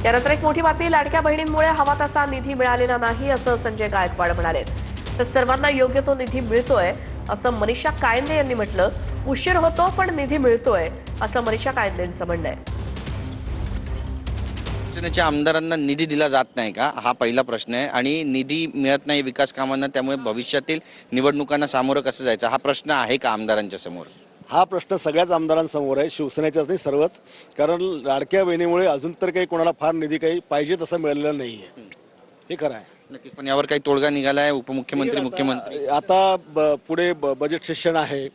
यानंतर एक मोठी बातमी, लाडक्या बहिणींमुळे हवा तसा निधी मिळालेला नाही असं संजय गायकवाड म्हणाले। तर सर्वांना योग्य तो निधी मिळतोय असं मनीषा कायंदे यांनी म्हटलं। उशीर होतो पण निधी मिळतोय असं मनीषा कायंदेंचं म्हणणं आहे। शिवसेनेच्या आमदारांना निधी दिला जात नाही का, हा पहिला प्रश्न आहे। आणि निधी मिळत नाही विकास कामांना, त्यामुळे भविष्यातील निवडणुकांना सामोरं कसं जायचं हा प्रश्न आहे का आमदारांच्या समोर? हा प्रश्न सगळ्याच आमदारांसमोर आहे, शिवसेनेच्याच नाही सर्वच। कारण लाडक्या बहिणीमुळे अजून तर काही कोणाला फार निधी काही पाहिजे तसं मिळालेला नाही आहे, हे खरं आहे। नक्कीच, पण यावर काही तोडगा निघाला आहे? उपमुख्यमंत्री, मुख्यमंत्री आता पुढे बजेट सेशन आहे,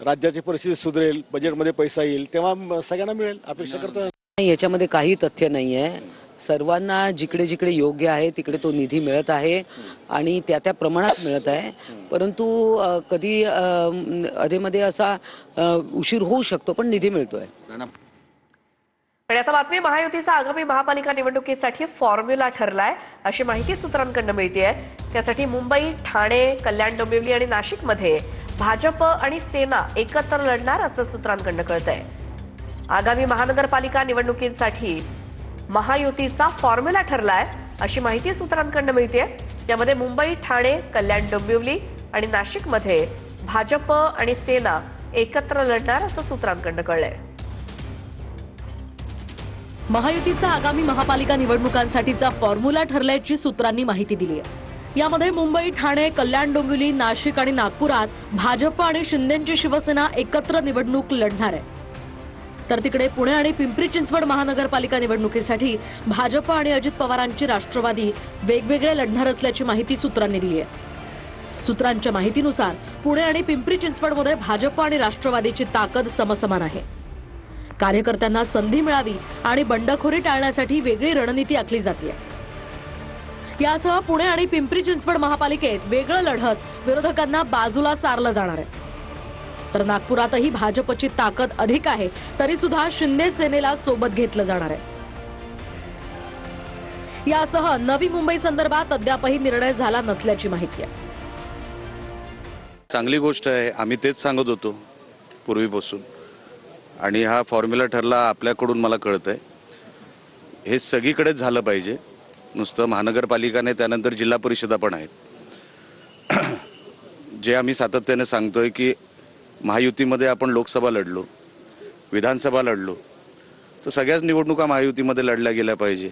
राज्याची परिस्थिती सुधरेल, बजेटमध्ये पैसा येईल तेव्हा सगळ्यांना मिळेल अपेक्षा करतो। याच्यामध्ये काही तथ्य नाही आहे। सर्वांना जिकडे जिकडे योग्य आहे तिकडे तो निधी मिळत आहे आणि त्या त्या प्रमाणात मिळत आहे। परंतु कधी अधेमध्ये असा उशीर होऊ शकतो, पण निधी मिळतोय। पण आता बातमी, महायुतीचा आगामी महापालिका निवडणुकीसाठी फॉर्म्युला ठरलाय अशी माहिती सूत्रांकडून मिळतेय। त्यासाठी मुंबई, ठाणे, कल्याण, डोंबिवली आणि नाशिकमध्ये भाजप आणि सेना एकत्र लढणार असं सूत्रांकडून कळतंय। आगामी महानगरपालिका निवडणुकीसाठी महायुतीचा फॉर्म्युला ठरलाय अशी माहिती सूत्रांकडून मिळतेय। त्यामध्ये मुंबई, ठाणे, कल्याण, डोंबिवली आणि नाशिकमध्ये भाजप आणि सेना एकत्र लढणार असं सूत्रांकडून कळलंय। महायुतीचा आगामी महापालिका निवडणुकांसाठीचा फॉर्म्युला ठरल्याची सूत्रांनी माहिती दिली आहे। यामध्ये मुंबई, ठाणे, कल्याण, डोंबिवली, नाशिक आणि नागपुरात भाजप आणि शिंदेची शिवसेना एकत्र निवडणूक लढणार आहे। तर तिकडे पुणे आणि पिंपरी चिंचवड महानगरपालिका निवडणुकीसाठी भाजप आणि अजित पवारांची राष्ट्रवादी वेगवेगळे लढणार असल्याची माहिती सूत्रांनी दिली आहे। सूत्रांच्या माहितीनुसार पुणे आणि पिंपरी चिंचवडमध्ये भाजप आणि राष्ट्रवादीची ताकद समसमान आहे। कार्यकर्त्यांना संधी मिळावी आणि बंडखोरी टाळण्यासाठी वेगळी रणनीती आखली जाते। यासह पुणे आणि पिंपरी चिंचवड महापालिकेत वेगळं लढत विरोधकांना बाजूला सारलं जाणार आहे। तर नागपुरातही भाजपची ताकद अधिक आहे, तरी सुद्धा शिंदे सेनेला सोबत घेतलं जाणार आहे। यासह नवी मुंबई संदर्भात अद्यापही निर्णय झाला नसल्याची माहिती आहे। चांगली गोष्ट आहे, आम्ही तेच सांगत होतो पूर्वीपासून आणि हा फॉर्म्युला ठरला आपल्याकडून मला कळतंय। हे सगळीकडेच झालं पाहिजे, नुसतं महानगरपालिका नाही, त्यानंतर जिल्हा परिषदा पण आहेत। जे आम्ही सातत्याने सांगतोय की महायुतीमध्ये आपण लोकसभा लढलो, विधानसभा लढलो, तर सगळ्याच निवडणुका महायुतीमध्ये लढल्या गेल्या पाहिजे।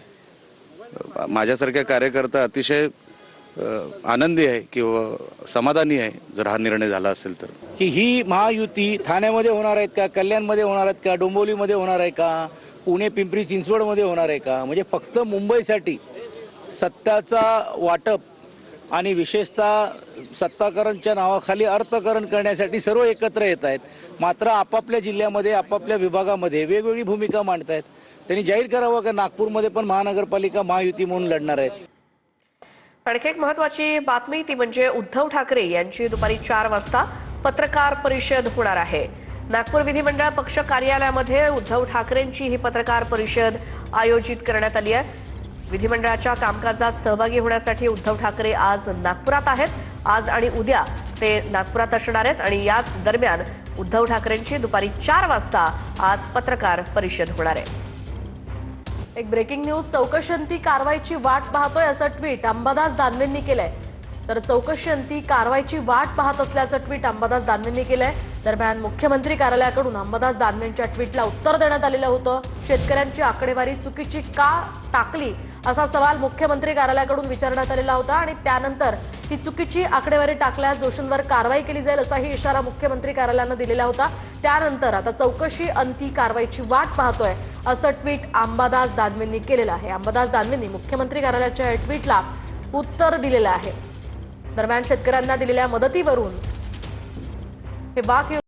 माझ्यासारख्या कार्यकर्ता अतिशय आनंदी आहे किंवा समाधानी आहे जर हा निर्णय झाला असेल तर। की ही महायुती ठाण्यामध्ये होणार आहेत का, कल्याणमध्ये होणार आहेत का, डोंबिवलीमध्ये होणार आहे का, पुणे पिंपरी चिंचवडमध्ये होणार आहे का? म्हणजे फक्त मुंबईसाठी सत्ताचा वाटप आणि विशेषतः सत्ताकरणच्या नावाखाली अर्थकरण करण्यासाठी सर्व एकत्र येत आहेत। मात्र आपापल्या जिल्ह्यामध्ये आपापल्या विभागामध्ये वेगवेगळी भूमिका मांडत आहेत। त्यांनी जाहीर करावं की नागपूरमध्ये पण महानगरपालिका महायुती म्हणून लढणार आहेत। आणखी एक महत्त्वाची बातमी ती म्हणजे उद्धव ठाकरे यांची दुपारी 4 वाजता पत्रकार परिषद होणार आहे। नागपूर विधिमंडळ पक्ष कार्यालयामध्ये उद्धव ठाकरेंची ही पत्रकार परिषद आयोजित करण्यात आली आहे। विधिमंडळाच्या कामकाजात सहभागी होण्यासाठी उद्धव ठाकरे आज नागपुरात आहेत। आज आणि उद्या ते नागपुरात असणार आहेत आणि याच दरम्यान उद्धव ठाकरेंची दुपारी 4 वाजता आज पत्रकार परिषद होणार आहे। एक ब्रेकिंग न्यूज, चौकशीअंती कारवाईची वाट पाहतोय असं ट्विट अंबादास दानवेंनी केलंय। तर चौकशीअंती कारवाईची वाट पाहत असल्याचं ट्विट अंबादास दानवेंनी केलंय। दरम्यान मुख्यमंत्री कार्यालयाकडून अंबादास दानवेंच्या ट्विटला उत्तर देण्यात आलेलं होतं। शेतकऱ्यांची आकडेवारी चुकीची का टाकली असा सवाल मुख्यमंत्री कार्यालयाकडून विचारण्यात आलेला होता आणि त्यानंतर ही चुकीची आकडेवारी टाकल्यास दोषींवर कारवाई केली जाईल असाही इशारा मुख्यमंत्री कार्यालयानं दिलेला होता। त्यानंतर आता चौकशी अंती कारवाईची वाट पाहतोय असं ट्विट अंबादास दानवेंनी केलेलं आहे। अंबादास दानवेंनी मुख्यमंत्री कार्यालयाच्या ट्विटला उत्तर दिलेलं आहे। दरम्यान शेतकऱ्यांना दिलेल्या मदतीवरून हे बाक